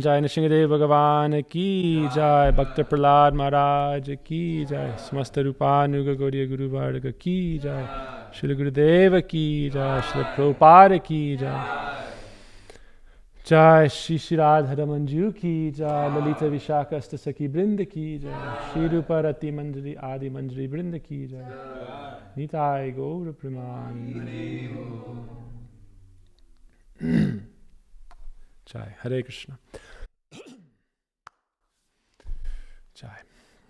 Jai Nrsimhadev Bhagavan ki jai, Bhakta Prahlad Maharaj ki jai, Samasta Rupanuga Gaudiya Guru Varga ki jai, Srila Gurudeva ki jai, Srila Prabhupada ki jai, Jai Shri Shri Radha Manju ki jai, Lalita Vishaka Astasaki Brinda ki jai, Shri Rupa Rati Manjari Adi Manjari Brinda ki jai, Nitai Gaura Premanandi. Jai Hare Krishna. Jai.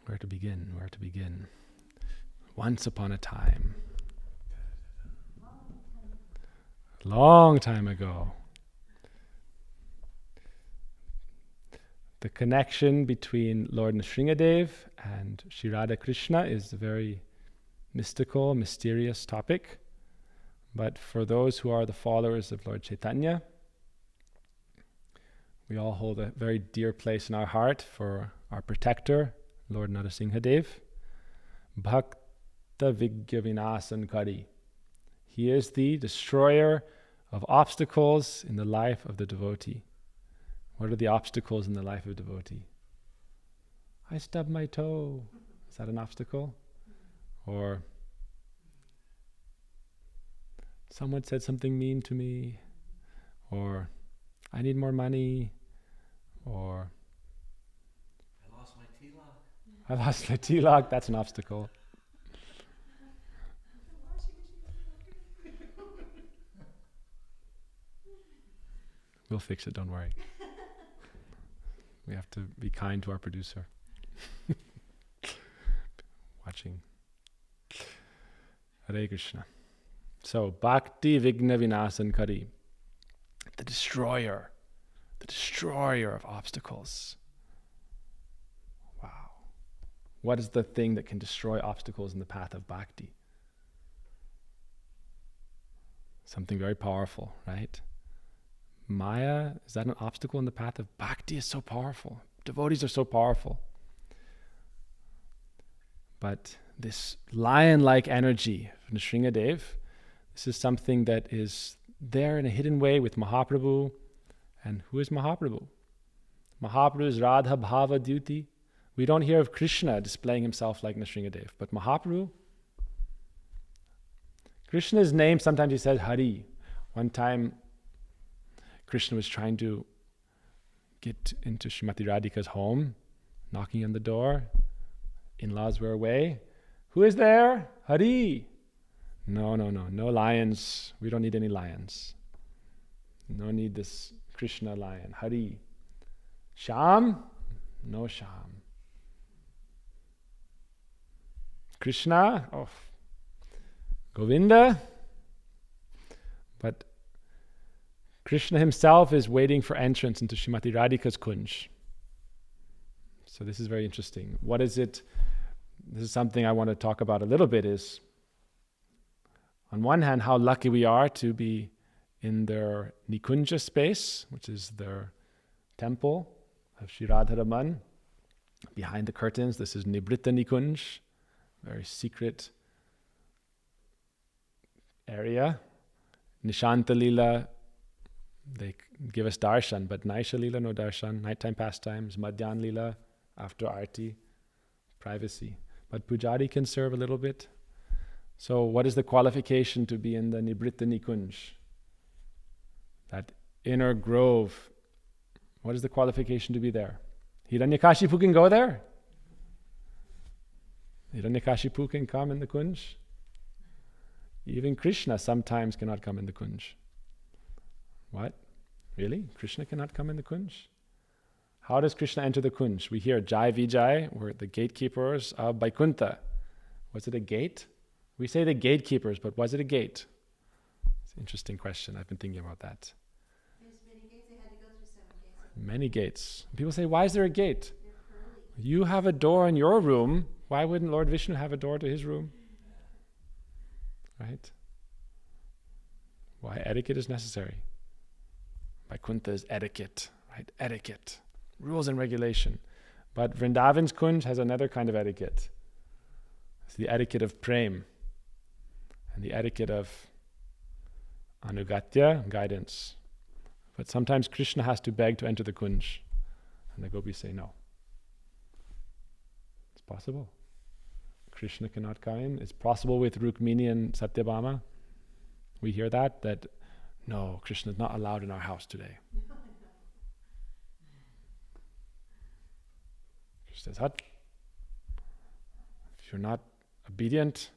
Where to begin? Where to begin? Once upon a time. Long time ago. The connection between Lord Nrsimhadev and Shri Radha Krishna is a very mystical, mysterious topic. But for those who are the followers of Lord Chaitanya, we all hold a very dear place in our heart for our protector, Lord Narasimha, Bhakta Vigya Vinasankari. He is the destroyer of obstacles in the life of the devotee. What are the obstacles in the life of a devotee? I stubbed my toe. Is that an obstacle? Or someone said something mean to me. Or I need more money. Or I lost my tilak. I lost my tilak. That's an obstacle. We'll fix it, don't worry. We have to be kind to our producer. Watching. Hare Krishna. So, Bhakti Vigna Vinasankari, the destroyer of obstacles. Wow. What is the thing that can destroy obstacles in the path of bhakti? Something very powerful, right? Maya, is that an obstacle in the path of bhakti? Is so powerful. Devotees are so powerful. But this lion-like energy of Nrsimhadev, this is something that is there in a hidden way with Mahaprabhu. And who is Mahaprabhu? Mahaprabhu is Radha Bhava Dyuti. We don't hear of Krishna displaying himself like Nrsimhadev, but Mahaprabhu, Krishna's name, sometimes he says Hari. One time, Krishna was trying to get into Srimati Radhika's home, knocking on the door. In-laws were away. Who is there? Hari. No lions. We don't need any lions. No need this Krishna lion. Hari. Sham? No Sham. Krishna? Oh. Govinda? But Krishna himself is waiting for entrance into Srimati Radhika's Kunj. So this is very interesting. What is it? This is something I want to talk about a little bit is, on one hand, how lucky we are to be in their Nikunja space, which is their temple of Shri Radharaman. Behind the curtains, this is Nibrita Nikunj, very secret area. Nishanta Lila, they give us darshan, but Naisha Lila, no darshan. Nighttime pastimes, Madhyan Lila, after Arti, privacy. But Pujari can serve a little bit. So what is the qualification to be in the Nibrita Nikunj? That inner grove. What is the qualification to be there? Hiranyakashipu can go there? Hiranyakashipu can come in the Kunj? Even Krishna sometimes cannot come in the Kunj. What? Really? Krishna cannot come in the Kunj? How does Krishna enter the Kunj? We hear Jai Vijay, we're the gatekeepers of Vaikuntha. Was it a gate? We say the gatekeepers, but was it a gate? It's an interesting question. I've been thinking about that. There's many gates. They had to go through 7 gates. Many gates. People say, why is there a gate? You have a door in your room. Why wouldn't Lord Vishnu have a door to his room? Right? Why etiquette is necessary. Vaikuntha is etiquette, right? Etiquette. Rules and regulation. But Vrindavan's Kunj has another kind of etiquette. It's the etiquette of prem. And the etiquette of anugatya, guidance. But sometimes Krishna has to beg to enter the Kunj. And the gopis say no. It's possible. Krishna cannot come in. It's possible with Rukmini and Satyabhama. We hear that no, Krishna is not allowed in our house today. Krishna says, Hut. If you're not obedient,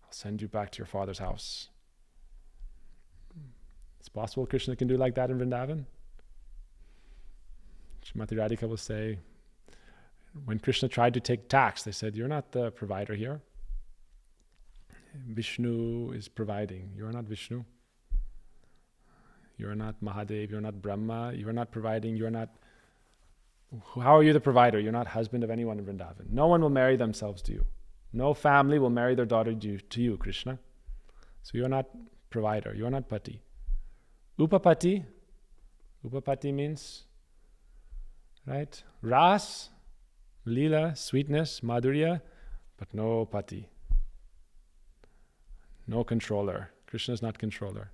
I'll send you back to your father's house. It's possible Krishna can do like that in Vrindavan. Srimati Radhika will say, when Krishna tried to take tax, they said, you're not the provider here. Vishnu is providing. You're not Vishnu. You're not Mahadev. You're not Brahma. You're not providing. You're not... How are you the provider? You're not husband of anyone in Vrindavan. No one will marry themselves to you. No family will marry their daughter to you, Krishna. So you're not provider. You're not pati. Upapati. Upapati means, right? Ras, lila, sweetness, madhurya, but no pati. No controller. Krishna is not controller.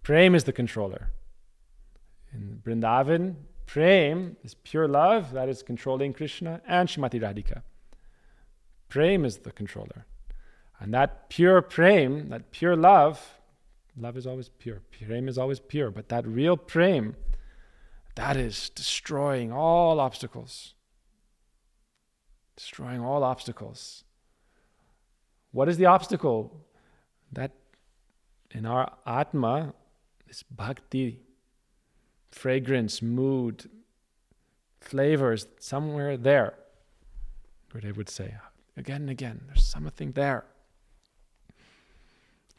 Prem is the controller. In Vrindavan, Prem is pure love, that is controlling Krishna and Srimati Radhika. Prem is the controller. And that pure Prem, that pure love is always pure. Prem is always pure. But that real Prem, that is destroying all obstacles. Destroying all obstacles. What is the obstacle? That in our Atma, this bhakti, fragrance, mood, flavors, somewhere there. Gurudev would say, again and again, there's something there.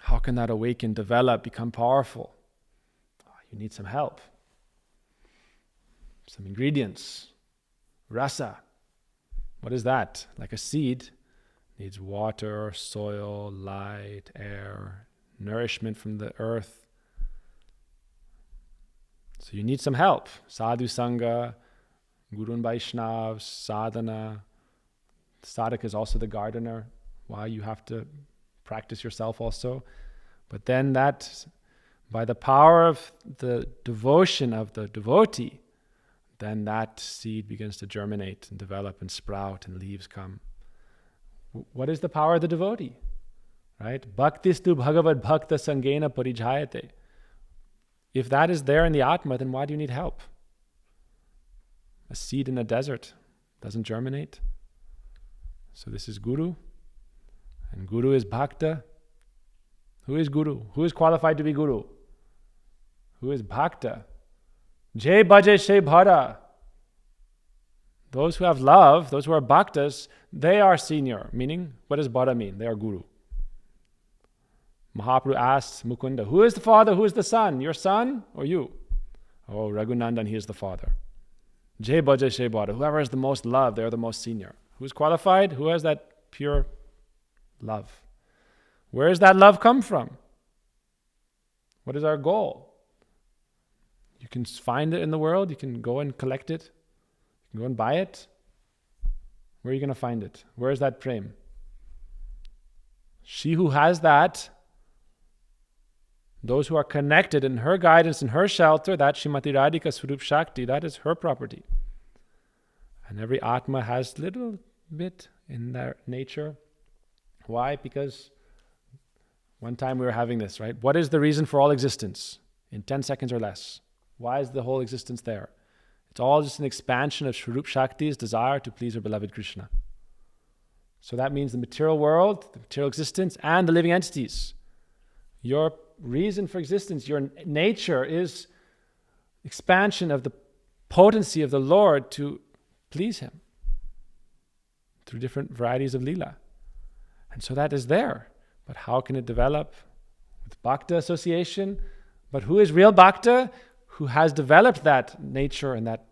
How can that awaken, develop, become powerful? You need some help. Some ingredients. Rasa. What is that? Like a seed, needs water, soil, light, air, nourishment from the earth. So you need some help. Sadhu Sangha, Guru and Vaishnavas, sadhana. Sadhaka is also the gardener. Why you have to practice yourself also. But then that, by the power of the devotion of the devotee, then that seed begins to germinate and develop and sprout and leaves come. What is the power of the devotee? Right? Bhaktistu bhagavad bhakta sangena parijhayate. If that is there in the Atma, then why do you need help? A seed in a desert doesn't germinate. So this is Guru. And Guru is Bhakta. Who is Guru? Who is qualified to be Guru? Who is Bhakta? Jai Bhaje Shai Bhara. Those who have love, those who are Bhaktas, they are senior. Meaning, what does Bhara mean? They are Guru. Mahaprabhu asks Mukunda, who is the father, who is the son? Your son or you? Oh, Raghunandan, he is the father. Jai Bhaja Shai Bhara. Whoever has the most love, they are the most senior. Who's qualified? Who has that pure love? Where does that love come from? What is our goal? You can find it in the world. You can go and collect it. You can go and buy it. Where are you going to find it? Where is that prem? She who has that, those who are connected in her guidance, in her shelter, that Srimati Radhika Swarup Shakti, that is her property. And every Atma has little bit in their nature. Why? Because one time we were having this, right? What is the reason for all existence? In 10 seconds or less. Why is the whole existence there? It's all just an expansion of Swarup Shakti's desire to please her beloved Krishna. So that means the material world, the material existence, and the living entities. Your reason for existence, your nature is expansion of the potency of the Lord to please Him through different varieties of lila. And so that is there. But how can it develop? With Bhakta association. But who is real Bhakta? Who has developed that nature and that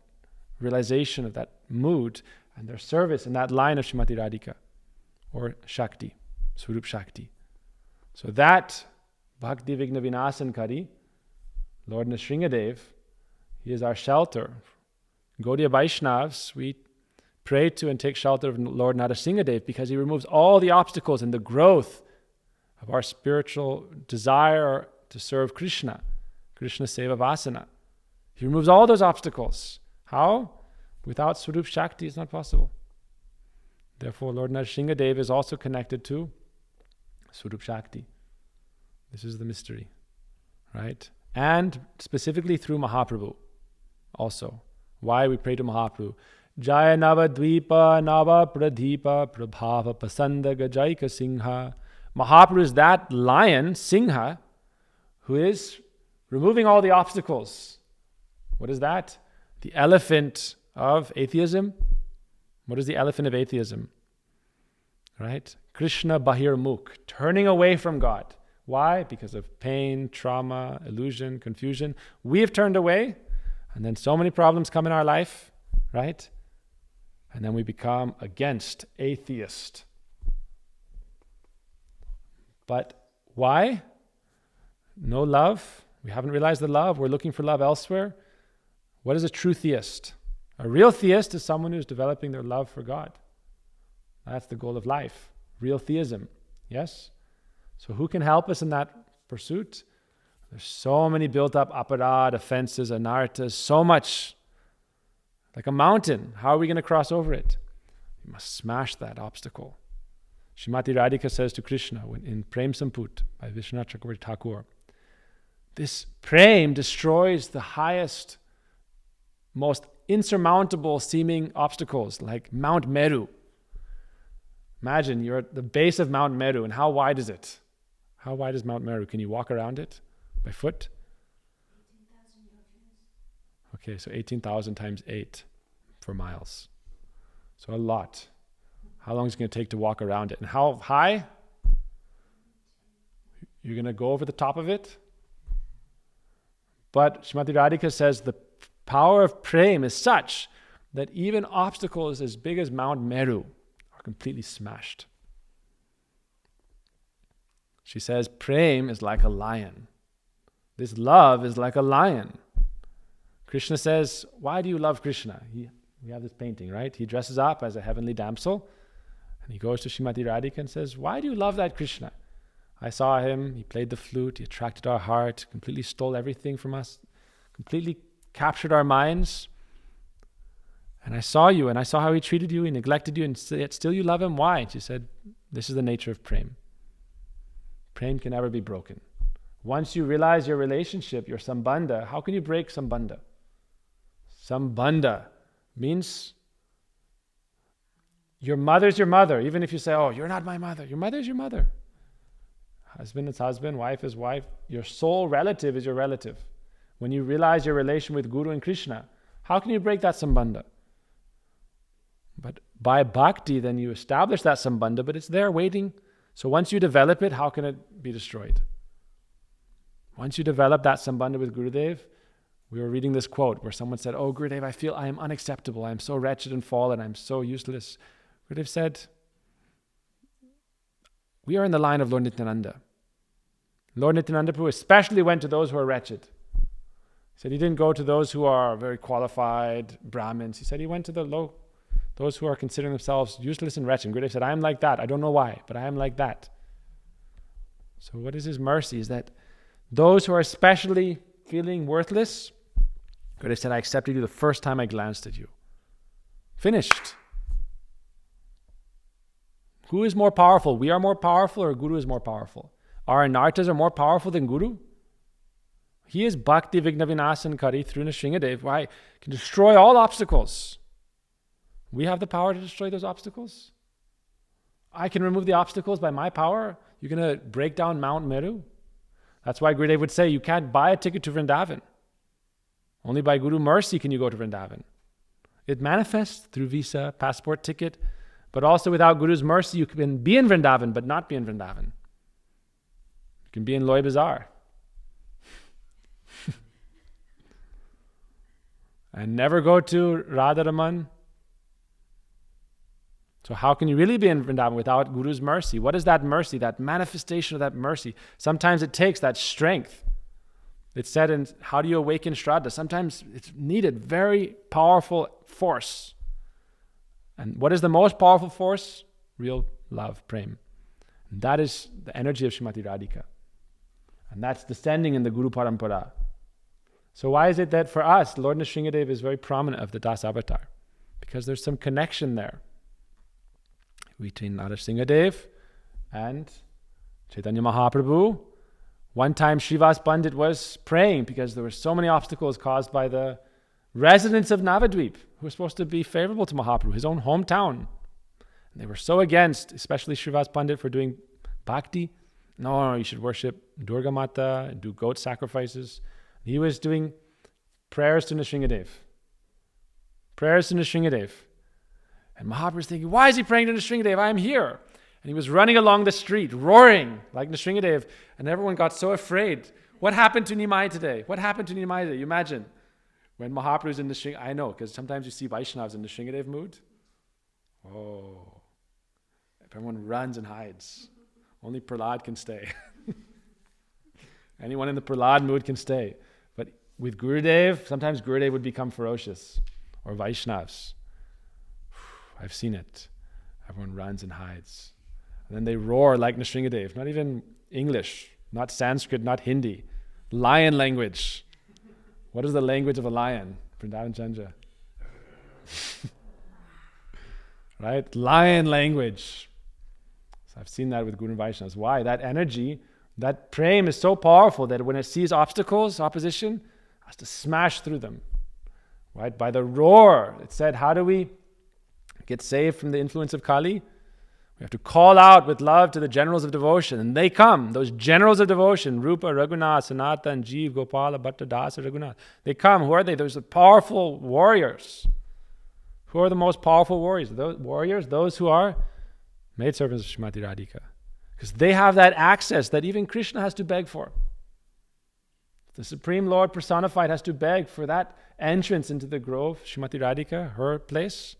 realization of that mood and their service in that line of Srimati Radhika or Shakti, Swarup Shakti. So that Bhakti Vigna Vinasankari, Lord Nrsingadev, he is our shelter. Gaudiya Vaishnavas, we pray to and take shelter of Lord Narasimha because he removes all the obstacles in the growth of our spiritual desire to serve Krishna, Krishna Seva Vasana. He removes all those obstacles. How? Without Swarup Shakti, it's not possible. Therefore, Lord Narasimhadev is also connected to Swarup Shakti. This is the mystery, right? And specifically through Mahaprabhu also. Why we pray to Mahaprabhu? Jaya Nava Dvipa Nava Pradhipa Prabhava Pasanda Gajaika Singha. Mahaprabhu is that lion, Singha, who is removing all the obstacles. What is that? The elephant of atheism. What is the elephant of atheism? Right? Krishna Bahir Mukh, turning away from God. Why? Because of pain, trauma, illusion, confusion. We have turned away, and then so many problems come in our life, right? And then we become against, atheist. But why? No love. We haven't realized the love. We're looking for love elsewhere. What is a true theist? A real theist is someone who's developing their love for God. That's the goal of life. Real theism. Yes? So who can help us in that pursuit? There's so many built up aparad, offenses, anarthas, so much. Like a mountain. How are we going to cross over it? We must smash that obstacle. Srimati Radhika says to Krishna in Prem Samput by Vishwanath Chakravarti Thakur, this prem destroys the highest, most insurmountable seeming obstacles like Mount Meru. Imagine you're at the base of Mount Meru, and how wide is it? How wide is Mount Meru? Can you walk around it by foot? 18,000 yojans. Okay, so 18,000 times 8 for miles. So a lot. How long is it going to take to walk around it? And how high? You're going to go over the top of it? But Srimati Radhika says the power of prem is such that even obstacles as big as Mount Meru are completely smashed. She says prem is like a lion. This love is like a lion. Krishna says, why do you love Krishna? We have this painting, right? He dresses up as a heavenly damsel, and he goes to Srimati Radhika and says, why do you love that Krishna? I saw him, he played the flute, he attracted our heart, completely stole everything from us, completely captured our minds. And I saw you, and I saw how he treated you, he neglected you, and yet still you love him. Why? And she said, this is the nature of prem. Prem can never be broken. Once you realize your relationship, your sambandha, how can you break sambandha? Sambandha means your mother's your mother. Even if you say, oh, you're not my mother. Your mother's your mother. Husband is husband, wife is wife. Your soul relative is your relative. When you realize your relation with Guru and Krishna, how can you break that sambandha? But by bhakti, then you establish that sambandha, but it's there waiting. So once you develop it, how can it be destroyed? Once you develop that sambandha with Gurudev, we were reading this quote where someone said, oh, Gurudev, I feel I am unacceptable. I am so wretched and fallen. I'm so useless. Gurudev said, we are in the line of Lord Nityananda. Lord Nityananda Prabhu especially went to those who are wretched. He said he didn't go to those who are very qualified Brahmins. He said he went to those who are considering themselves useless and wretched. Gurudev said, I am like that. I don't know why, but I am like that. So what is his mercy? Is that those who are especially feeling worthless, Gurudev said, I accepted you the first time I glanced at you. Finished. Who is more powerful? We are more powerful, or Guru is more powerful? Our anarthas are more powerful than Guru? He is Bhakti Vigna Vinasankari through Narasimhadev. Why? Can destroy all obstacles. We have the power to destroy those obstacles. I can remove the obstacles by my power. You're going to break down Mount Meru. That's why Gurudev would say you can't buy a ticket to Vrindavan. Only by Guru mercy can you go to Vrindavan. It manifests through visa, passport, ticket, but also without Guru's mercy you can be in Vrindavan but not be in Vrindavan. You can be in Loy Bazaar. And never go to Radharaman. So how can you really be in Vrindavan without Guru's mercy? What is that mercy, that manifestation of that mercy? Sometimes it takes that strength. It's said in How Do You Awaken Shraddha? Sometimes it's needed very powerful force. And what is the most powerful force? Real love, prem. And that is the energy of Srimati Radhika. And that's descending in the Guru Parampara. So why is it that for us, Lord Narasimhadev is very prominent of the Das Avatar? because there's some connection there between Narasimha Dev and Chaitanya Mahaprabhu. One time Srivas Pandit was praying because there were so many obstacles caused by the residents of Navadvip who were supposed to be favorable to Mahaprabhu, his own hometown. And they were so against, especially Srivas Pandit, for doing bhakti. No, you should worship Durga Mata and do goat sacrifices. He was doing prayers to Nrsingadev. Prayers to Nrsingadev. And Mahaprabhu was thinking, why is he praying to Nrsingadev? I am here. And he was running along the street, roaring like Nrsingadev. And everyone got so afraid. What happened to Nimai today? What happened to Nimai today? You imagine when Mahaprabhu is in Nrsingadev. I know, because sometimes you see Vaishnavas in Nrsingadev mood. Oh, everyone runs and hides. Only Prahlad can stay. Anyone in the Prahlad mood can stay. But with Gurudev, sometimes Gurudev would become ferocious. Or Vaishnavas. I've seen it. Everyone runs and hides. And then they roar like Nrsingadev. Not even English, not Sanskrit, not Hindi. Lion language. What is the language of a lion? Vrindavan Chandra. Right? Lion language. So I've seen that with Guru and Vaishnavas. Why? That energy, that prem is so powerful that when it sees obstacles, opposition, it has to smash through them. Right? By the roar. It said, how do we get saved from the influence of Kali? We have to call out with love to the generals of devotion. And they come, those generals of devotion, Rupa, Raghunath, Sanatan, Jeev, Gopala, Bhatta, Dasa, Raghunath. They come. Who are they? Those are powerful warriors. Who are the most powerful warriors? Those who are maidservants of Srimati Radhika. Because they have that access that even Krishna has to beg for. The Supreme Lord personified has to beg for that entrance into the grove, Srimati Radhika, her place.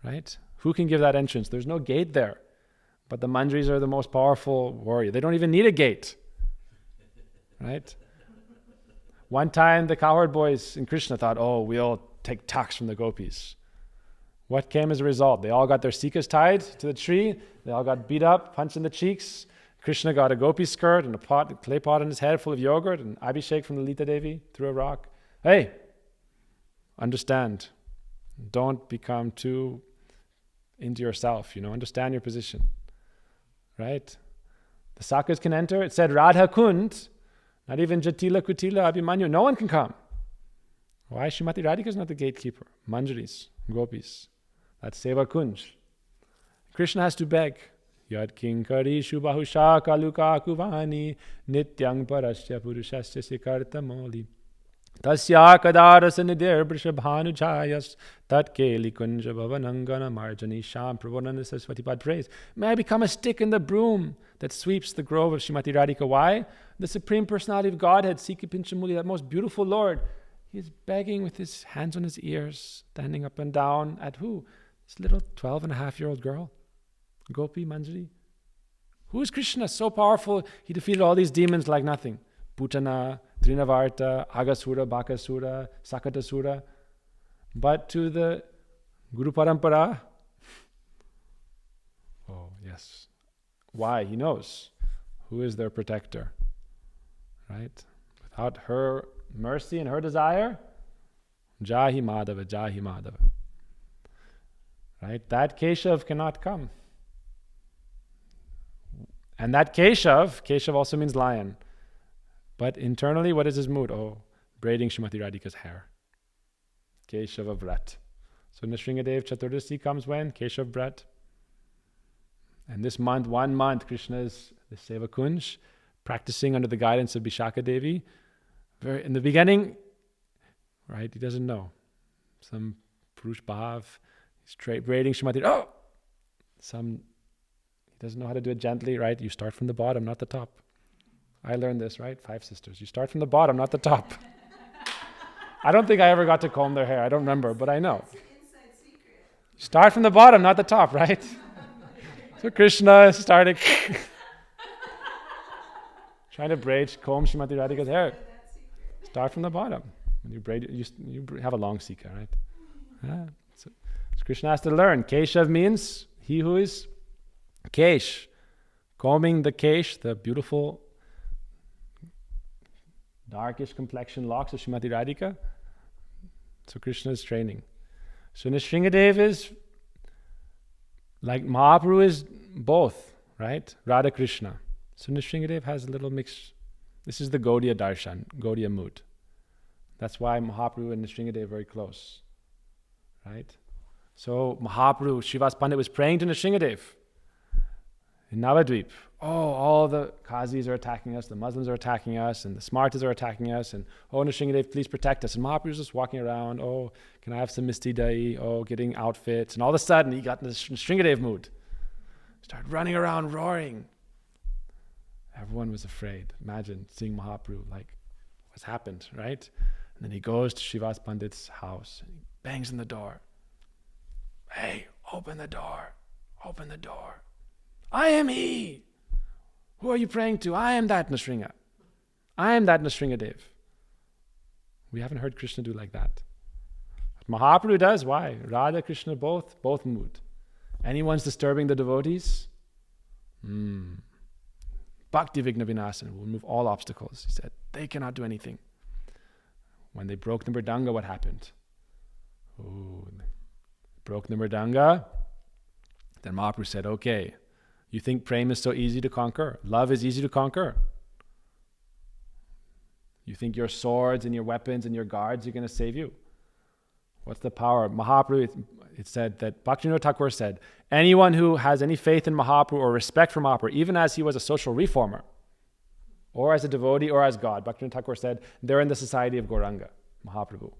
Right? Who can give that entrance? There's no gate there. But the Manjaris are the most powerful warrior. They don't even need a gate. Right? One time the cowherd boys in Krishna thought, oh, we'll take tax from the gopis. What came as a result? They all got their sikas tied to the tree. They all got beat up, punched in the cheeks. Krishna got a gopi skirt and a clay pot on his head full of yogurt and Abhishek from the Lita Devi through a rock. Hey, understand. Don't become too into yourself, understand your position. Right? The Sakas can enter. It said Radha Kund, not even Jatila, Kutila, Abhimanyu. No one can come. Why? Srimati Radhika is not the gatekeeper. Manjaris, gopis. That's Seva Kunj. Krishna has to beg. Yad kinkari shubahusha kaluka kuvani nityang parasya purushasya sikarta moli. Tasya kadarasa nidir brishabhanu jayas tat keli kunja bhavanangana marjani sham prabodhana saraswati pad praise. May I become a stick in the broom that sweeps the grove of Srimati Radhika. Why? The Supreme Personality of Godhead, Siki Pinchamuli, that most beautiful Lord, he is begging with his hands on his ears, standing up and down at who? This little 12-and-a-half-year-old girl. Gopi Manjari. Who is Krishna? So powerful, he defeated all these demons like nothing. Putana, Trinavarta, Agasura, Bakasura, Sakatasura. But to the Guru Parampara, oh yes. Why? He knows who is their protector. Right? Without her mercy and her desire, Jahi Madhava, Jahi Madhava. Right? That Keshav cannot come. And that Keshav also means lion. But internally, what is his mood? Oh, braiding Srimati Radhika's hair. Keshava Vrat. So Nrsingadev Chaturdasi comes when? Keshav Vrat. And this month, 1 month, Krishna is the Seva Kunj, practicing under the guidance of Vishaka Devi. In the beginning, right, he doesn't know. Some Purush Bhav, he's braiding Srimati. Oh! He doesn't know how to do it gently, right? You start from the bottom, not the top. I learned this, right? 5 sisters. You start from the bottom, not the top. I don't think I ever got to comb their hair. I don't remember, but I know. It's an inside secret. You start from the bottom, not the top, right? So Krishna started trying to comb Srimati Radhika's hair. Start from the bottom. When you braid, you have a long sika, right? Yeah. So Krishna has to learn. Keshav means he who is Kesh. Combing the Kesh, the beautiful darkish complexion locks of Srimati Radhika. So Krishna is training. So Nrsingadev is like Mahaprabhu is both, right? Radha Krishna. So Nrsingadev has a little mix. This is the Gaudiya darshan, Gaudiya mood. That's why Mahaprabhu and Nrsingadev are very close, right? So Mahaprabhu, Srivas Pandit was praying to Nrsingadev in Navadvip. Oh, all the Qazis are attacking us, the Muslims are attacking us, and the Smartas are attacking us, and oh, Nrsingadev, please protect us. And Mahaprabhu was just walking around, oh, can I have some Misti Dahi? Oh, getting outfits. And all of a sudden, he got in this Nrsingadev mood. Started running around, roaring. Everyone was afraid. Imagine seeing Mahaprabhu, like, what's happened, right? And then he goes to Srivas Pandit's house, and he bangs on the door. Hey, open the door. Open the door. I am he. Who are you praying to? I am that Nrsinga. I am that Nrsingadev. We haven't heard Krishna do like that. But Mahaprabhu does. Why? Radha, Krishna, both mood. Anyone's disturbing the devotees? Bhakti Vigna Vinasana will remove all obstacles. He said, they cannot do anything. When they broke the mridanga, what happened? Oh, broke the mridanga. Then Mahaprabhu said, okay, you think prema is so easy to conquer? Love is easy to conquer? You think your swords and your weapons and your guards are going to save you? What's the power? Mahaprabhu, it said that Bhaktivinoda Thakur said, anyone who has any faith in Mahaprabhu or respect for Mahaprabhu, even as he was a social reformer, or as a devotee or as God, Bhaktivinoda Thakur said, they're in the society of Gauranga, Mahaprabhu.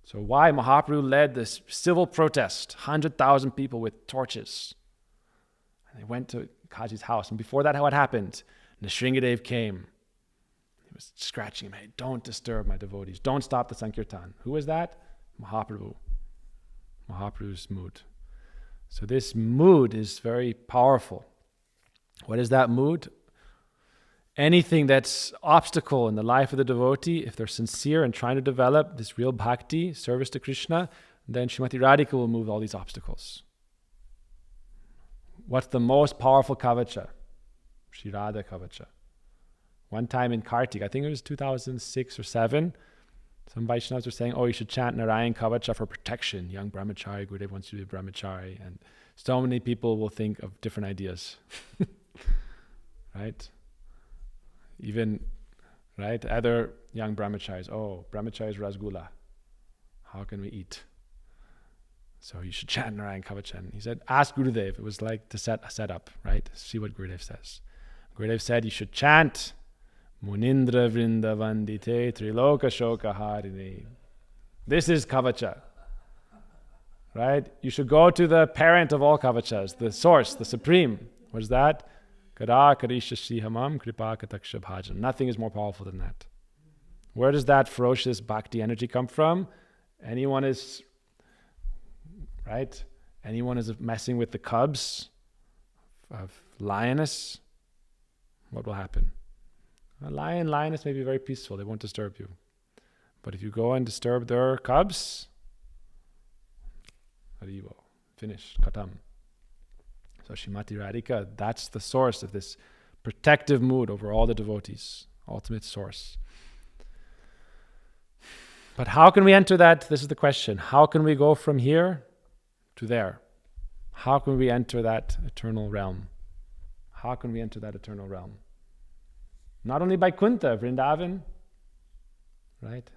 So why? Mahaprabhu led this civil protest, 100,000 people with torches. And they went to Kaji's house. And before that, what happened? Nrsingadev came. He was scratching him. Hey, don't disturb my devotees. Don't stop the Sankirtan. Who was that? Mahaprabhu. Mahaprabhu's mood. So this mood is very powerful. What is that mood? Anything that's obstacle in the life of the devotee, if they're sincere and trying to develop this real bhakti, service to Krishna, then Srimati Radhika will move all these obstacles. What's the most powerful kavacha? Shri Radha kavacha. One time in Kartik, I think it was 2006 or 7, some Vaishnavas were saying, oh, you should chant Narayan kavacha for protection. Young brahmachari, Gurudev wants you to be a brahmachari. And so many people will think of different ideas. Right? Even, right, other young brahmacharis, oh, brahmachari is rasgula. How can we eat? So you should chant Narayan Kavacha. And he said, ask Gurudev. It was like to set a setup, right? See what Gurudev says. Gurudev said you should chant Munindra Vrinda Vandite Triloka Shoka Harini. This is Kavacha. Right? You should go to the parent of all Kavachas, the source, the supreme. What is that? Kada Karisha Sihamam Kripa Kataksha Bhajan. Nothing is more powerful than that. Where does that ferocious bhakti energy come from? Anyone is, right? Anyone is messing with the cubs of lioness, what will happen? A lion, lioness may be very peaceful. They won't disturb you. But if you go and disturb their cubs, haribo, finished, katam. So Srimati Radhika, that's the source of this protective mood over all the devotees, ultimate source. But how can we enter that? This is the question. How can we go from here to there? How can we enter that eternal realm? How can we enter that eternal realm? Not only by Kunta, Vrindavan, right?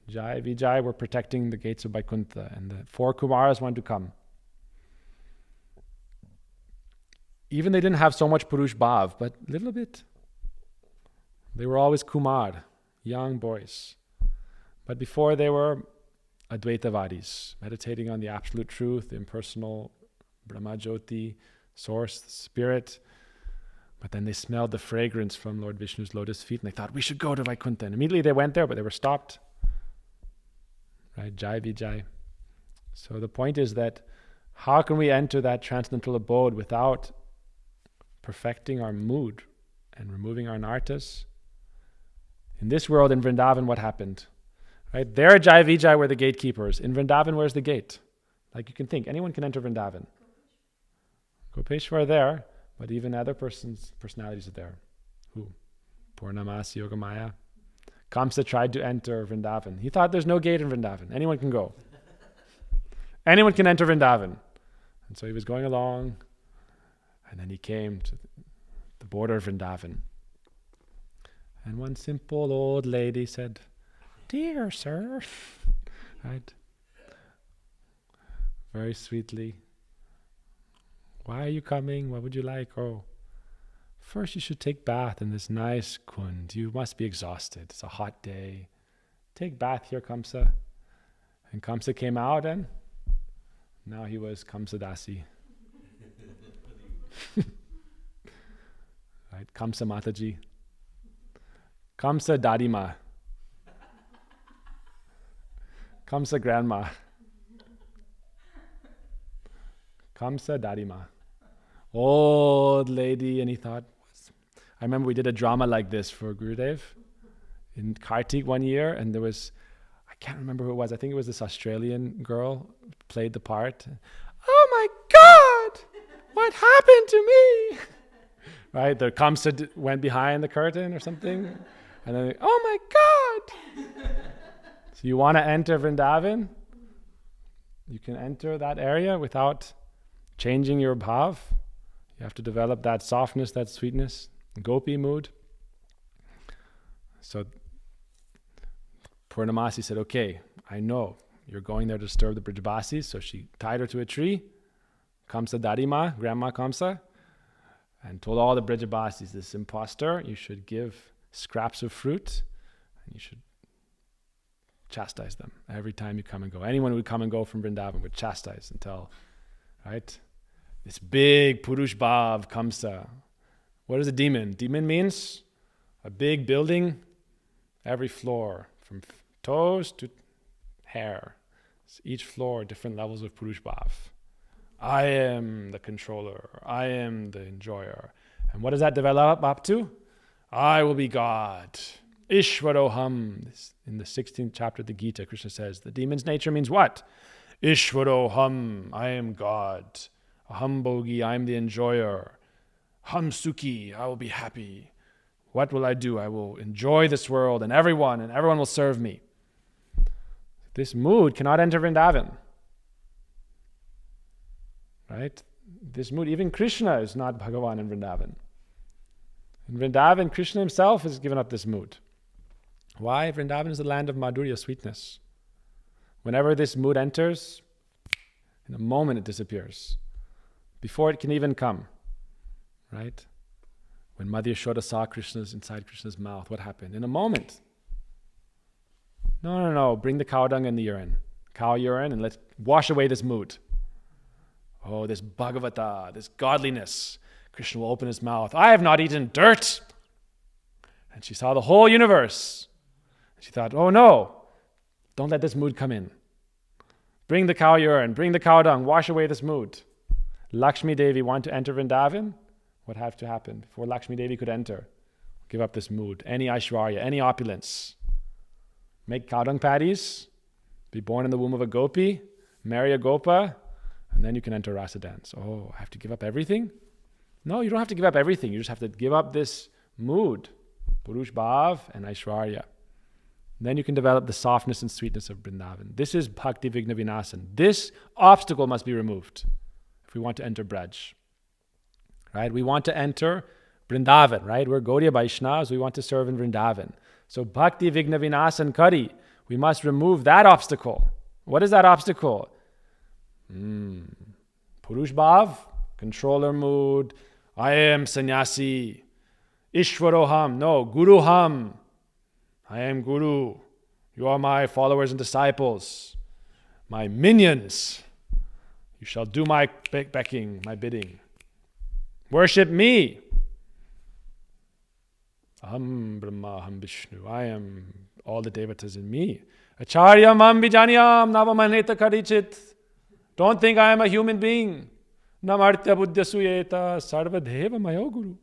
Jai, Vijay were protecting the gates of Vaikuntha, and the 4 Kumaras wanted to come. Even they didn't have so much Purush Bhav, but a little bit. They were always Kumar, young boys. But before they were Advaitavadis, meditating on the absolute truth, the impersonal Brahmajyoti, source, the spirit. But then they smelled the fragrance from Lord Vishnu's lotus feet and they thought, we should go to Vaikuntha. And immediately they went there, but they were stopped. Right? Jai Vijay. So the point is that how can we enter that transcendental abode without perfecting our mood and removing our nartas? In this world, in Vrindavan, what happened? Right? There, Jai Vijay were the gatekeepers. In Vrindavan, where's the gate? Like you can think, anyone can enter Vrindavan. Gopeshwar are there, but even other personalities are there. Who? Purnamasi Yogamaya. Kamsa tried to enter Vrindavan. He thought there's no gate in Vrindavan. Anyone can go. Anyone can enter Vrindavan. And so he was going along, and then he came to the border of Vrindavan. And one simple old lady said, "Dear sir," right? Very sweetly, "Why are you coming? What would you like?" "Oh, first you should take bath in this nice kund. You must be exhausted. It's a hot day. Take bath here, Kamsa." And Kamsa came out, and now he was Kamsa Dasi. Right? Kamsa Mataji. Kamsa Dadima. Kamsa Grandma. Kamsa Dadima. Old lady, and he thought, I remember we did a drama like this for Gurudev in Kartik one year, and there was, I can't remember who it was, I think it was this Australian girl played the part. "Oh my God, what happened to me?" Right, the Kamsa went behind the curtain or something, and then, "Oh my God." So you want to enter Vrindavan? You can enter that area without changing your bhav. You have to develop that softness, that sweetness, gopi mood. So Purnamasi said, "Okay, I know you're going there to disturb the Brijabasis." So she tied her to a tree, Kamsa Dadima, Grandma Kamsa, and told all the Brijabasis, "This impostor, you should give scraps of fruit, and you should chastise them every time you come and go." Anyone who would come and go from Vrindavan would chastise until, right? This big Purush Bhav, Kamsa. What is a demon? Demon means a big building, every floor, from toes to hair. So each floor, different levels of Purush Bhav. I am the controller. I am the enjoyer. And what does that develop up to? I will be God. Ishvaroham. In the 16th chapter of the Gita, Krishna says, the demon's nature means what? Ishvaroham. I am God. Aham Bhogi. I am the enjoyer. Ham Sukhi. I will be happy. What will I do? I will enjoy this world and everyone will serve me. This mood cannot enter Vrindavan. Right? This mood, even Krishna is not Bhagavan in Vrindavan. In Vrindavan, Krishna himself has given up this mood. Why? Vrindavan is the land of Madhurya, sweetness. Whenever this mood enters, in a moment it disappears. Before it can even come. Right? When Madhya Yashoda saw Krishna's inside Krishna's mouth, what happened? In a moment. No. Bring the cow dung and the urine. Cow urine, and let's wash away this mood. Oh, this Bhagavata, this godliness. Krishna will open his mouth. I have not eaten dirt. And she saw the whole universe. She thought, oh no, don't let this mood come in. Bring the cow urine, bring the cow dung, wash away this mood. Lakshmi Devi want to enter Vrindavan? What have to happen before Lakshmi Devi could enter? Give up this mood. Any Aishwarya, any opulence. Make cow dung patties. Be born in the womb of a gopi. Marry a gopa. And then you can enter rasa dance. Oh, I have to give up everything? No, you don't have to give up everything. You just have to give up this mood. Purush Bhav and Aishwarya. Then you can develop the softness and sweetness of Vrindavan. This is Bhakti Vigna Vinasan. This obstacle must be removed if we want to enter Braj. Right? We want to enter Vrindavan, right? We're Gaudiya Vaishnavas. We want to serve in Vrindavan. So Bhakti Vigna Vinasan Kari. We must remove that obstacle. What is that obstacle? Purush Bhav, controller mood. I am sannyasi. Ishvaroham. No, Guruham. I am Guru. You are my followers and disciples. My minions. You shall do my becking, my bidding. Worship me. Aham Brahma, Aham Vishnu. I am all the devatas in me. Acharyam Am Vijaniyam Navamaneta Karichit. Don't think I am a human being. Namartya Buddha Suyeta Sarvadeva Mayo Guru.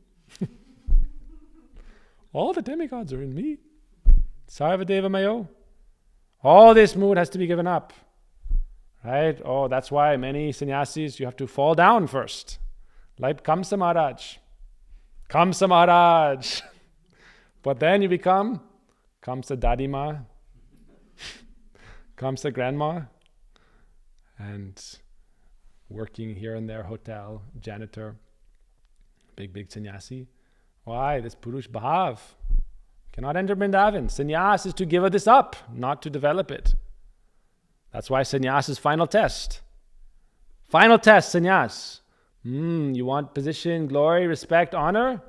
All the demigods are in me. Sarvadeva Mayo. All this mood has to be given up. Right? Oh, that's why many sannyasis, you have to fall down first. Like Kamsa Maharaj. Kamsa Maharaj. But then you become Kamsa Dadima. Kamsa Grandma. and working here and there, hotel, janitor, big sannyasi. Why? This Purush Bhav cannot enter Vrindavan. Sannyas is to give this up, not to develop it. That's why sannyas is final test. Final test, sannyas. You want position, glory, respect, honor?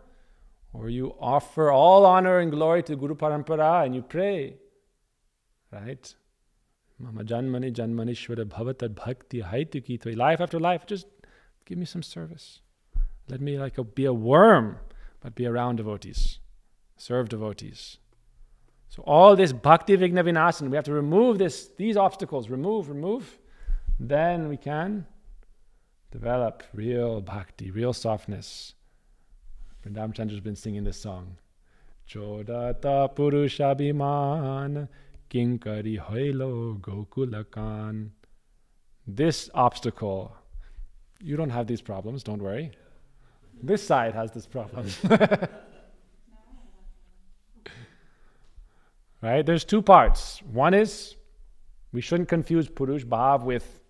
Or you offer all honor and glory to Guru Parampara and you pray. Right? Mama janmani janmanishvara bhavatad bhakti haituki tvai. Life after life, just give me some service. Let me be a worm, but be around devotees. Serve devotees. So all this bhakti vigna vinasan, we have to remove these obstacles. Remove. Then we can develop real bhakti, real softness. Vrindavan Chandra's been singing this song. Chodata purushabhiman kinkari hoilo gokulakan. This obstacle, you don't have these problems, don't worry. This side has this problem. Right? There's two parts. One is, we shouldn't confuse Purush Bhav with,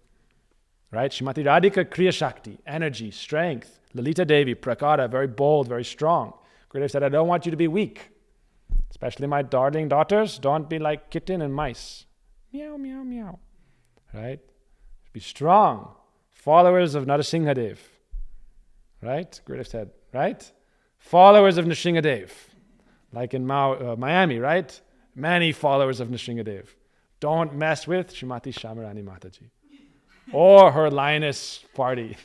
right? Shrimati Radhika Kriya Shakti, energy, strength. Lalita Devi, Prakara, very bold, very strong. Gurudev said, I don't want you to be weak. Especially my darling daughters, don't be like kitten and mice. Meow, meow, meow. Right? Be strong. Followers of Narasimha Dev. Right? Gurudev said, right? Followers of Nrsimhadev. Like in Miami, right? Many followers of Nrsimhadev. Don't mess with Srimati Shamarani Mataji. Or her lioness party.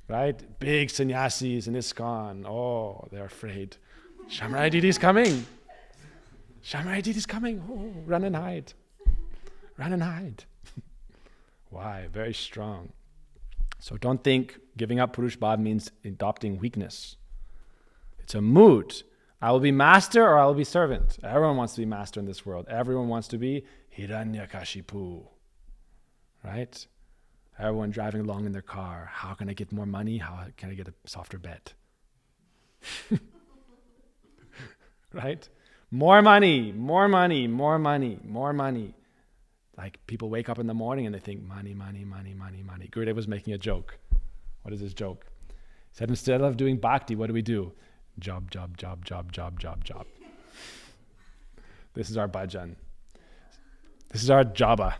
Right? Big sannyasis in ISKCON. Oh, they're afraid. Shamarani Didi is coming. Shamarani Didi is coming. Oh, run and hide. Run and hide. Why? Very strong. So don't think giving up Purush Bhav means adopting weakness. It's a mood. I will be master or I will be servant. Everyone wants to be master in this world. Everyone wants to be Hiranyakashipu. Right? Everyone driving along in their car. How can I get more money? How can I get a softer bed? Right? More money, more money, more money, more money. Like people wake up in the morning and they think, money, money, money, money, money. Gurudev was making a joke. What is his joke? He said, instead of doing bhakti, what do? Job, job, job, job, job, job, job. This is our bhajan. This is our japa.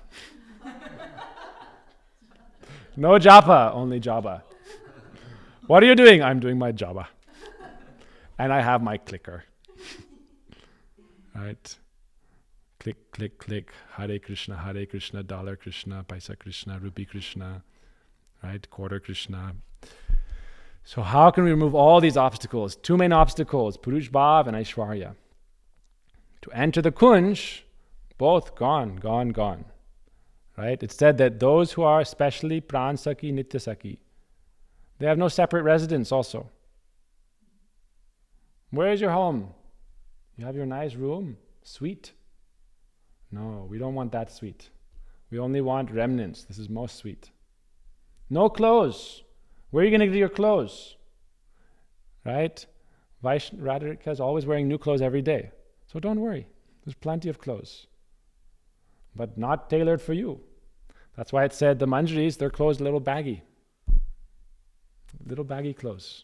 No japa, only japa. What are you doing? I'm doing my japa. And I have my clicker. Right? Click, click, click. Hare Krishna, dollar Krishna, paisa Krishna, rupee Krishna. Right? Quarter Krishna. So how can we remove all these obstacles? Two main obstacles, Purush Bhav and Aishwarya. To enter the Kunj, both gone. Right? It's said that those who are especially Pran Saki, Nitya Saki, they have no separate residence also. Where is your home? You have your nice room, suite. No, we don't want that suite. We only want remnants. This is most sweet. No clothes. Where are you going to get your clothes? Right? Radharika is always wearing new clothes every day. So don't worry. There's plenty of clothes. But not tailored for you. That's why it said the manjaris, their clothes little baggy. Little baggy clothes.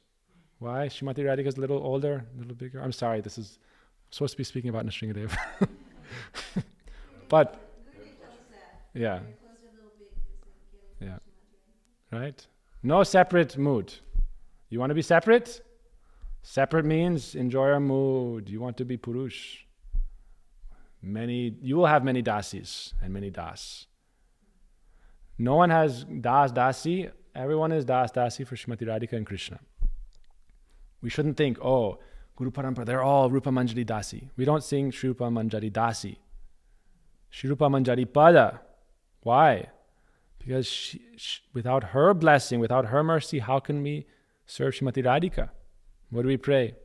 Why? Srimati Radhika is a little older, a little bigger. I'm sorry, I'm supposed to be speaking about Nrsimhadev. But, yeah. Yeah. Right? No separate mood. You want to be separate? Separate means enjoy our mood. You want to be Purush. You will have many dasis and many das. No one has das, dasi. Everyone is das, dasi for Srimati Radhika and Krishna. We shouldn't think, oh, Guru Parampara, they're all Rupa Manjari Dasi. We don't sing Shri Rupa Manjari Dasi. Shri Rupa Manjari Pada. Why? Because without her blessing, without her mercy, how can we serve Srimati Radhika? What do we pray?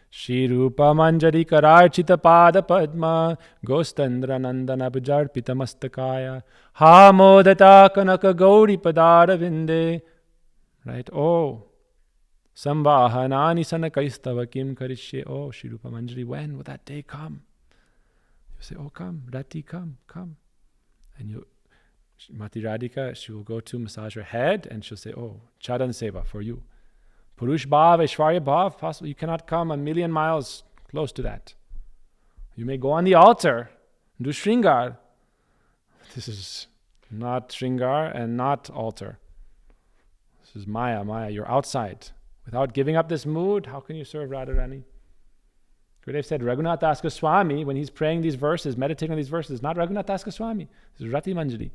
Shri Rupa Manjari Kararchita Pada Padma Gostandra Nandana Bhajarpita Mastakaya Ha Modata Kanaka Gauri Padara Vinde. Right? Oh, Samvahanani Sanakaistava Kim Karishye. Oh, Shri Rupa Manjari, when will that day come? You say, oh, come, Rati, come. And Mati Radhika, she will go to massage her head and she'll say, oh, Charan Seva for you. Purush Bhav, Aishwarya Bhav, possible. You cannot come a million miles close to that. You may go on the altar, do Shringar. This is not Shringar and not altar. This is Maya. You're outside. Without giving up this mood, how can you serve Radharani? Gurudev said, Raghunath Das Goswami, when he's praying these verses, meditating on these verses, not Raghunath Das Goswami. This is Rati Manjari.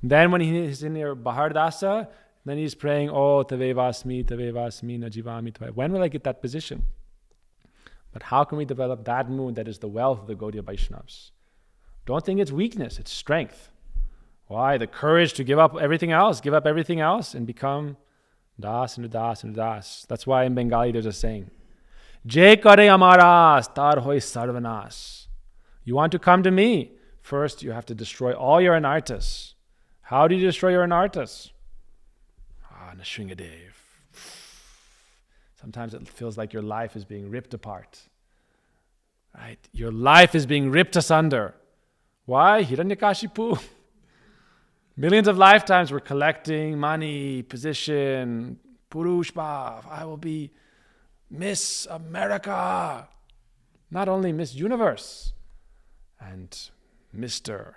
Then when he's in your Bahardasa, then he's praying, oh, Tavevasmi, Najivami, Tavevasmi. When will I get that position? But how can we develop that mood that is the wealth of the Gaudiya Vaishnavas? Don't think it's weakness, it's strength. Why? The courage to give up everything else and become Das and Das and Das. That's why in Bengali there's a saying, Je kare amaras, tar hoy sarvanas. You want to come to me? First, you have to destroy all your anartas. How do you destroy your anartas? Nrsingadev. Sometimes it feels like your life is being ripped apart. Right? Your life is being ripped asunder. Why? Hiranyakashipu. Millions of lifetimes we're collecting money, position, Purush Bhav. I will be Miss America. Not only Miss Universe and Mr.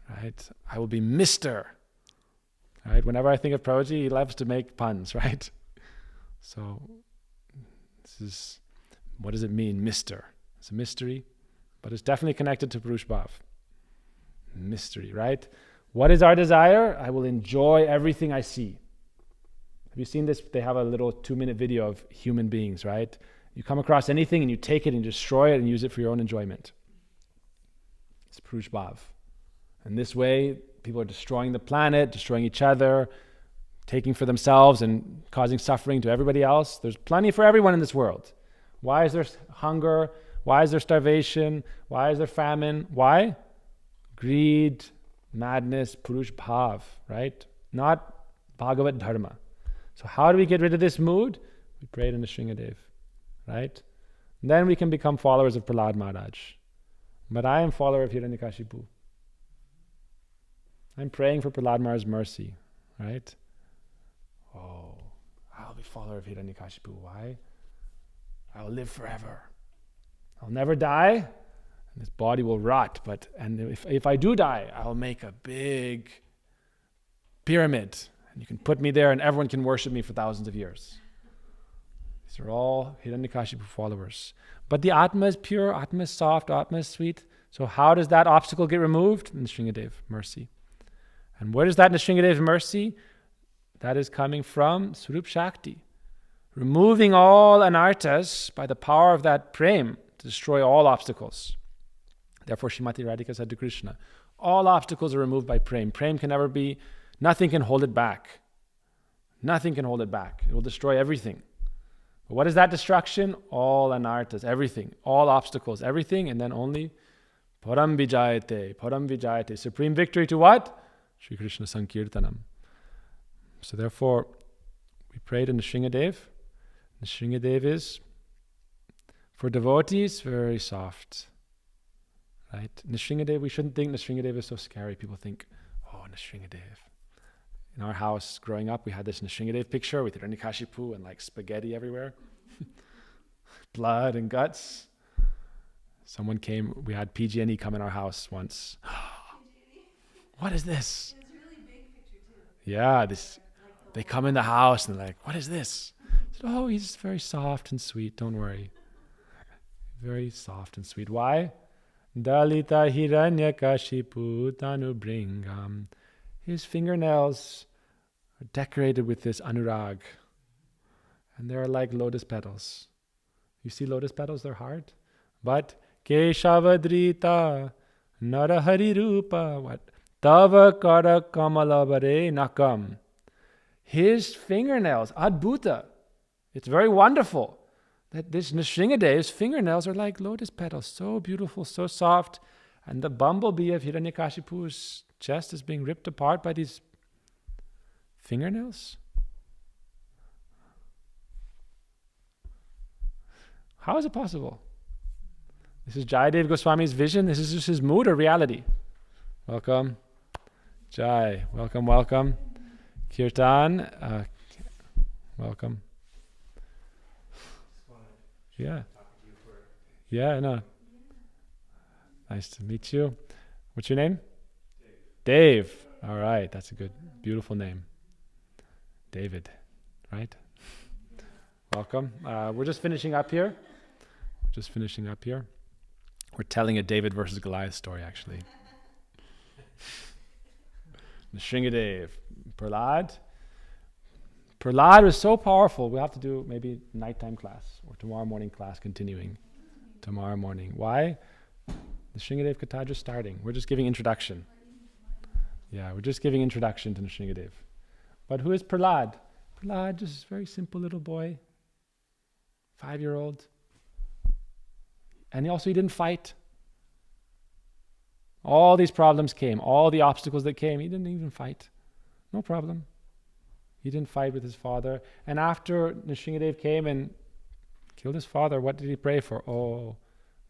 Right? I will be Mr. Right? Whenever I think of Prabhuji, he loves to make puns, right? So, this is, what does it mean, Mr.? It's a mystery, but it's definitely connected to Purush Bhav. Mystery, right? What is our desire? I will enjoy everything I see. Have you seen this? They have a little 2-minute video of human beings, right? You come across anything and you take it and destroy it and use it for your own enjoyment. It's Purush Bhav. And this way, people are destroying the planet, destroying each other, taking for themselves and causing suffering to everybody else. There's plenty for everyone in this world. Why is there hunger? Why is there starvation? Why is there famine? Why? Greed, madness, Purush Bhav, right? Not Bhagavat Dharma. So how do we get rid of this mood? We pray to Nrsingadev, right? And then we can become followers of Prahlad Maharaj. But I am follower of Hiranyakashipu. I'm praying for Prahlad Maharaj's mercy, right? Oh, I'll be follower of Hiranyakashipu. Why? I'll live forever. I'll never die, and this body will rot. And if I do die, I'll make a big pyramid, and you can put me there, and everyone can worship me for thousands of years. These are all Hiranyakashipu followers. But the Atma is pure, Atma is soft, Atma is sweet. So how does that obstacle get removed? Nrsingadev, mercy. And where is that Nrsingadev mercy? That is coming from Swarup Shakti. Removing all anartas by the power of that prem to destroy all obstacles. Therefore, Srimati Radhika said to Krishna, all obstacles are removed by prem. Prem can never be, nothing can hold it back. Nothing can hold it back. It will destroy everything. But what is that destruction? All anartas, everything. All obstacles, everything, and then only Param Vijayate. Supreme victory to what? Shri Krishna Sankirtanam. So therefore, we pray to Nrsingadev. Nrsingadev is, for devotees, very soft. Right? Nrsingadev, we shouldn't think Nrsingadev is so scary. People think, oh, Nrsingadev. In our house, growing up, we had this Nrsingadev picture with Hiranyakashipu and like spaghetti everywhere. Blood and guts. Someone came, we had PG&E come in our house once. What is this? It's a really big picture too. Yeah, they come in the house and they're like, what is this? I said, oh, he's very soft and sweet, don't worry. Very soft and sweet. Why? Dalita Hiranyakashipu Tanubringam. His fingernails are decorated with this anurag. And they're like lotus petals. You see lotus petals, they're hard. But Keshavadrita Narahari Rupa. What? Tava Kara Kamalabare Nakam. His fingernails, Adbhuta. It's very wonderful that this Nrsingadev's fingernails are like lotus petals, so beautiful, so soft. And the bumblebee of Hiranyakashipu's chest is being ripped apart by these fingernails. How is it possible? This is Jayadev Goswami's vision. This is just his mood or reality. Welcome. Jai. Welcome, welcome. Kirtan, welcome. Yeah. Yeah, no. Nice to meet you. What's your name? Dave. All right, that's a good, beautiful name. David, right? Welcome. We're just finishing up here. We're telling a David versus Goliath story, actually. Nrsingadev, Prahlad. Prahlad was so powerful. We'll have to do maybe nighttime class or tomorrow morning class continuing. Tomorrow morning. Why? The Nrsingadev Katha just starting. We're just giving introduction. Yeah, we're just giving introduction to Nrsingadev. But who is Prahlad? Prahlad, just a very simple little boy, 5-year-old. And he didn't fight. All these problems came, all the obstacles that came, he didn't even fight. No problem. He didn't fight with his father. And after Nrsingadev came and killed his father, what did he pray for? Oh,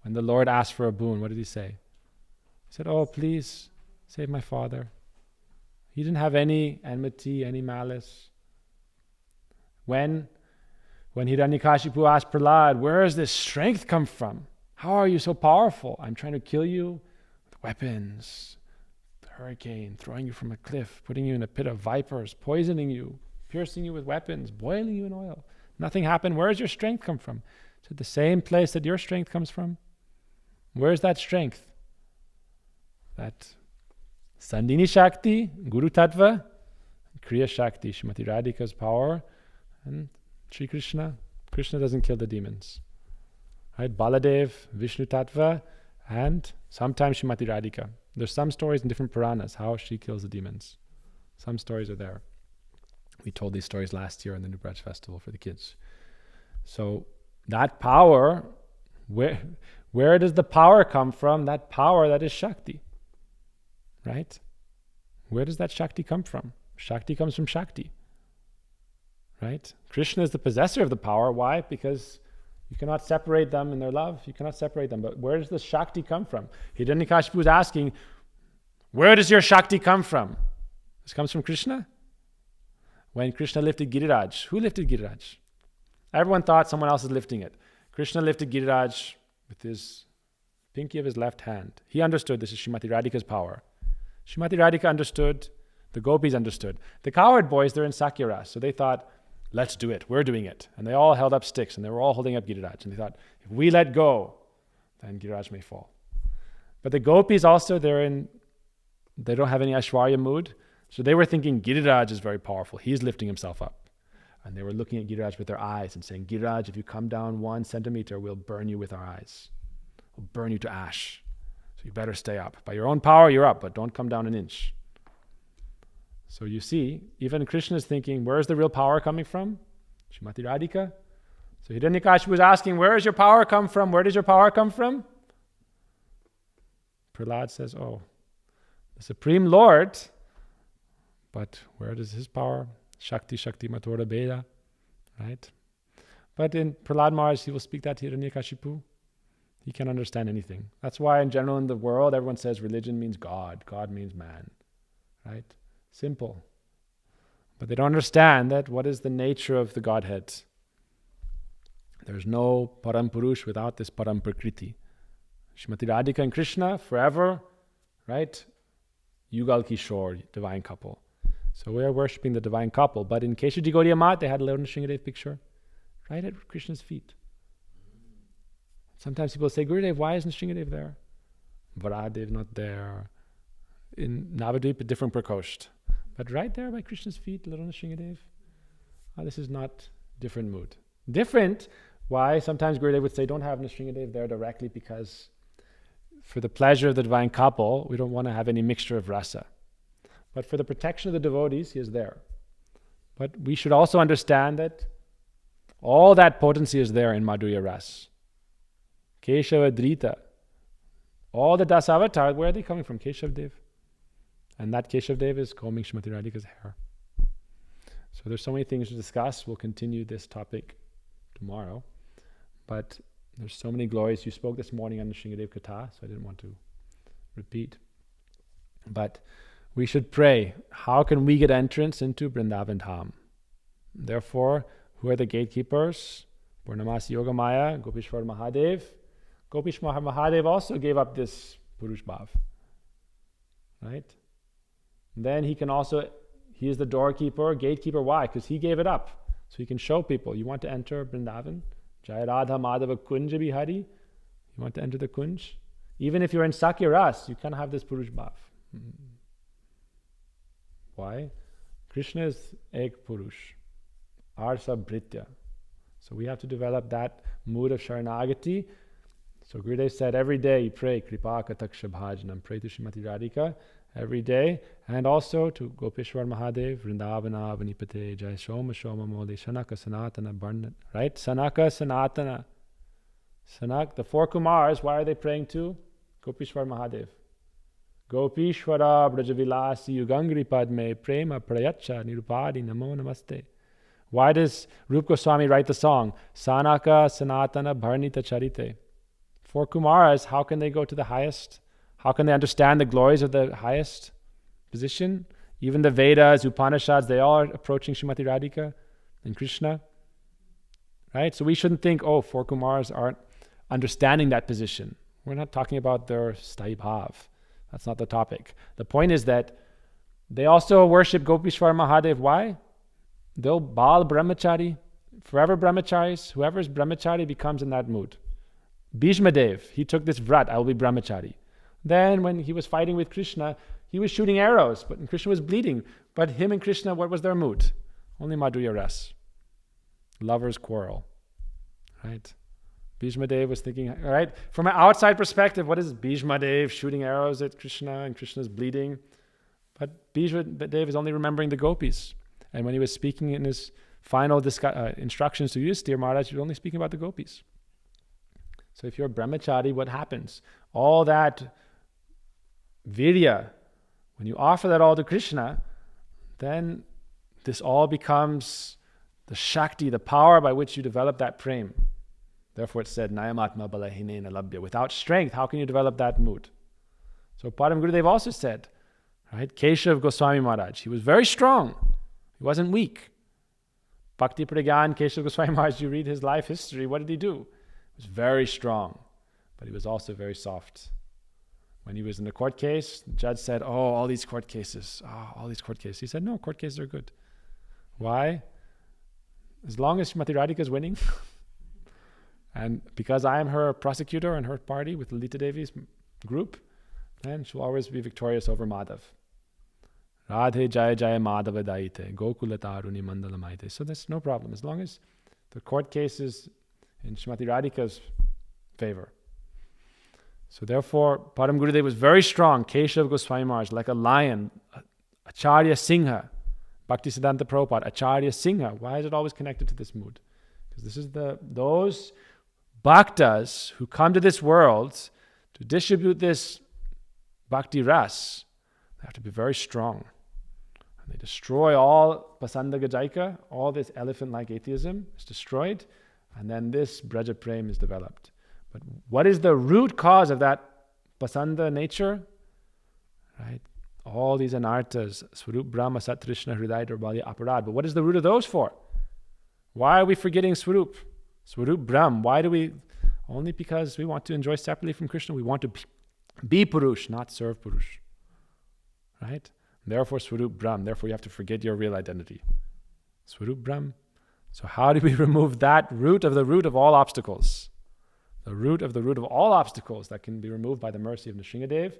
when the Lord asked for a boon, what did he say? He said, oh, please save my father. He didn't have any enmity, any malice. When Hiranyakashipu asked Prahlad, where does this strength come from? How are you so powerful? I'm trying to kill you with weapons, the hurricane, throwing you from a cliff, putting you in a pit of vipers, poisoning you, piercing you with weapons, boiling you in oil. Nothing happened. Where does your strength come from? It's at the same place that your strength comes from. Where's that strength? That Sandini Shakti, Guru Tattva, Kriya Shakti, Srimati Radhika's power, and Sri Krishna. Krishna doesn't kill the demons. Right? Baladev, Vishnu Tattva, and sometimes Srimati Radhika. There's some stories in different Puranas how she kills the demons. Some stories are there. We told these stories last year on the New Braj Festival for the kids. So that power, where does the power come from? That power, that is Shakti. Right? Where does that Shakti come from? Shakti comes from Shakti. Right? Krishna is the possessor of the power. Why? Because you cannot separate them in their love. You cannot separate them. But where does the Shakti come from? Hiranyakashipu is asking, where does your Shakti come from? This comes from Krishna? When Krishna lifted Giriraj, who lifted Giriraj? Everyone thought someone else is lifting it. Krishna lifted Giriraj with his pinky of his left hand. He understood this is Srimati Radhika's power. Srimati Radhika understood. The gopis understood. The coward boys, they're in Sakyaras, so they thought, let's do it. We're doing it. And they all held up sticks, and they were all holding up Giriraj. And they thought, if we let go, then Giriraj may fall. But the gopis also, they don't have any Aishwarya mood. So they were thinking Giriraj is very powerful. He's lifting himself up. And they were looking at Giriraj with their eyes and saying, Giriraj, if you come down 1 centimeter, we'll burn you with our eyes. We'll burn you to ash. So you better stay up. By your own power, you're up, but don't come down an inch. So you see, even Krishna is thinking, where is the real power coming from? Srimati Radhika. So Hiranyakashipu was asking, where does your power come from? Where does your power come from? Prahlad says, oh, the Supreme Lord. But where does his power? Shakti, Shakti, Matora Beda. Right? But in Prahlad Maharaj, he will speak that to Hiranyakashipu. He can't understand anything. That's why in general in the world, everyone says religion means God. God means man. Right? Simple. But they don't understand that what is the nature of the Godhead. There's no Param Purush without this Param Prakriti. Srimati Radhika and Krishna forever, right? Yugal Kishore, divine couple. So we are worshipping the divine couple. But in Keshaji Gaudiya Math, they had a little Nrsingadev picture right at Krishna's feet. Sometimes people say, Gurudev, why isn't Nrsingadev there? Varadev not there. In Navadvip, a different Prakosht. But right there by Krishna's feet, little Nrsingadev. This is not different mood. Different, why sometimes Gurudev would say, don't have Nrsingadev there directly because for the pleasure of the divine couple, we don't want to have any mixture of rasa. But for the protection of the devotees, he is there. But we should also understand that all that potency is there in Madhurya Ras. Keshava Drita. All the Dasavatar, where are they coming from? Keshav Dev. And that Keshav Dev is combing Srimati Radhika's hair. So there's so many things to discuss. We'll continue this topic tomorrow. But there's so many glories. You spoke this morning on the Nrsingadev Katha, so I didn't want to repeat. But we should pray, how can we get entrance into Vrindavan Dham? Therefore, who are the gatekeepers? Purnamasi Yogamaya, Gopishwar Mahadev. Gopishwar Mahadev also gave up this Purush Bhav. Right? Then he is the doorkeeper, gatekeeper. Why? Because he gave it up. So he can show people, you want to enter Vrindavan? Jaya Radha Madhava Kunja Bihari. You want to enter the Kunj? Even if you're in Sakya Ras, you can't have this Purush Bhav. Why? Krishna is Ek Purush. Arsa Bhritya. So we have to develop that mood of Sharanagati. So Gurudev said every day you pray Kripa Kataksha Bhajanam, pray to Srimati Radhika every day, and also to Gopishwar Mahadev, Vrindavana Vanipate, Jai Shoma Shoma Mole, Sanaka Sanatana Barnat, right? Sanaka Sanatana. Sanak, the four Kumars, why are they praying to? Gopishwar Mahadev. Gopishwara Brajavilasi Yugangri Padme Prema Prayacha Nirupadi Namo Namaste. Why does Rup Goswami write the song? Sanaka Sanatana Bharnita Charite. Four Kumaras, how can they go to the highest? How can they understand the glories of the highest position? Even the Vedas, Upanishads, they all are approaching Srimati Radhika and Krishna. Right? So we shouldn't think, four Kumaras aren't understanding that position. We're not talking about their Sthai Bhav. That's not the topic. The point is that they also worship Gopishwar Mahadev. Why? They'll Bal Brahmachari, forever Brahmacharis. Whoever is Brahmachari becomes in that mood. Bhishma Dev, he took this vrat, I will be Brahmachari. Then when he was fighting with Krishna, he was shooting arrows, but Krishna was bleeding. But him and Krishna, what was their mood? Only Madhurya Ras. Lovers quarrel. Right? Bhishma Dev was thinking, all right, from an outside perspective, what is Bhishma Dev shooting arrows at Krishna and Krishna's bleeding? But Bhishma Dev is only remembering the gopis. And when he was speaking in his final instructions to Yudhisthira Maharaj, he was only speaking about the gopis. So if you're a brahmachari, what happens? All that virya, when you offer that all to Krishna, then this all becomes the shakti, the power by which you develop that prem. Therefore it said, Nayamatma balahinena labhya. Without strength, how can you develop that mood? So Param Gurudev also said, right? Keshav Goswami Maharaj, he was very strong. He wasn't weak. Bhakti Pragyan Keshav Goswami Maharaj, you read his life history, what did he do? He was very strong, but he was also very soft. When he was in the court case, the judge said, all these court cases. He said, no, court cases are good. Why? As long as Srimati Radhika is winning, and because I am her prosecutor and her party with Lalita Devi's group, then she'll always be victorious over Madhav. Radhe Jaya Jaya Madhava Daite, Gokula Taruni Mandalamaite. So there's no problem, as long as the court case is in Srimati Radhika's favor. So therefore, Param Gurudev was very strong. Keshav Goswami Maharaj, like a lion. Acharya Singha. Bhaktisiddhanta Prabhupada, Acharya Singha. Why is it always connected to this mood? Because this is those bhaktas who come to this world to distribute this bhakti ras. They have to be very strong. And they destroy all Pasanda Gajaika, all this elephant-like atheism is destroyed, and then this Braja Prem is developed. But what is the root cause of that Pasanda nature? Right? All these anarthas, Swarup Brahma, Satrishna, Hridaya, Durbali, Aparad. But what is the root of those for? Why are we forgetting Swarup? Swarup Brahm. Why do we? Only because we want to enjoy separately from Krishna. We want to be Purush, not serve Purush. Right? Therefore, Swarup Brahm. Therefore, you have to forget your real identity. Swarup Brahm. So how do we remove that root of all obstacles? The root of all obstacles that can be removed by the mercy of Nrsingadev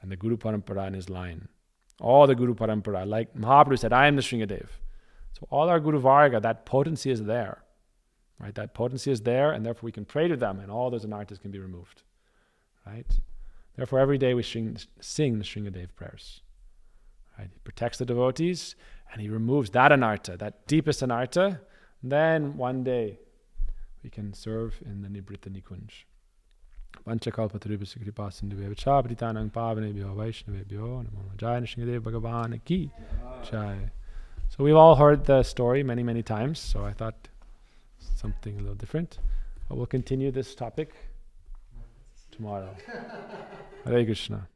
and the Guru Parampara in his line. All the Guru Parampara, like Mahaprabhu said, I am Nrsingadev. So all our Guru Varga, that potency is there. Right? That potency is there, and therefore we can pray to them, and all those anarthas can be removed. Right? Therefore, every day we sing the Nrsingadev prayers. Right? He protects the devotees, and he removes that anartha, that deepest anartha. Then one day we can serve in the Nibrita Nikunj. Panchakalpatarubhasya kripa sindhuve vachapritanang pavanebhyo vaishnavebhyo namo jai Nrsingadev Bhagavan ki jai. So we've all heard the story many, many times, so I thought something a little different. But we'll continue this topic tomorrow. Hare Krishna.